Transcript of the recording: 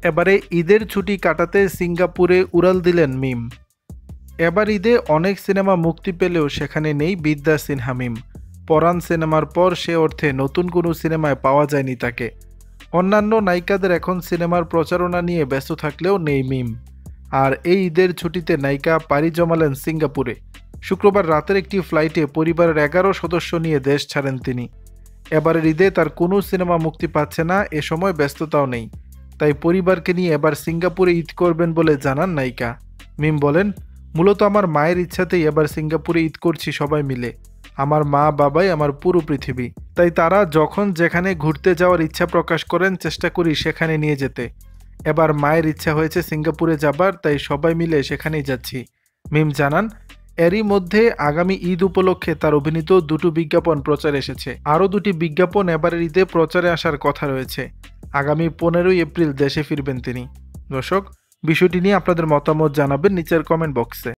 এবারে ঈদের ছুটি কাটাতে সিঙ্গাপুরে উড়াল দিলেন মিম। এবার ঈদে অনেক সিনেমা মুক্তি পেলেও সেখানে নেই বিদ্যা সিনহা মিম। পরাণ সিনেমার পর সে অর্থে নতুন কোনো সিনেমায় পাওয়া যায়নি তাকে। অন্যান্য নায়িকাদের এখন সিনেমার প্রচারণা নিয়ে ব্যস্ত থাকলেও নেই মিম। আর এই ঈদের ছুটিতে নায়িকা পাড়ি জমালেন সিঙ্গাপুরে। শুক্রবার রাতের একটি ফ্লাইটে পরিবারের 11 সদস্য নিয়ে দেশ ছাড়েন তিনি। এবারের ঈদে তার কোনো সিনেমা মুক্তি পাচ্ছে না, এ সময় ব্যস্ততাও নেই। তাই পরিবারকে নিয়ে এবার সিঙ্গাপুরে ঈদ করবেন বলে জানান নায়িকা। মিম বলেন, মূলত আমার মায়ের ইচ্ছাতেই এবার সিঙ্গাপুরে ঈদ করছি সবাই মিলে। আমার মা বাবাই আমার পুরো পৃথিবী, তাই তারা যখন যেখানে ঘুরতে যাওয়ার ইচ্ছা প্রকাশ করেন চেষ্টা করি সেখানে নিয়ে যেতে। এবার মায়ের ইচ্ছা হয়েছে সিঙ্গাপুরে যাবার, তাই সবাই মিলে সেখানেই যাচ্ছি। মিম জানান, এরই মধ্যে আগামী ঈদ উপলক্ষে তার অভিনীত 2টি বিজ্ঞাপন প্রচারে এসেছে। আরও 2টি বিজ্ঞাপন এবারের ঈদে প্রচারে আসার কথা রয়েছে। আগামী 15ই এপ্রিল দেশে ফিরবেন তিনি। দর্শক, বিষয়টি নিয়ে আপনাদের মতামত জানাবেন নিচের কমেন্ট বক্সে।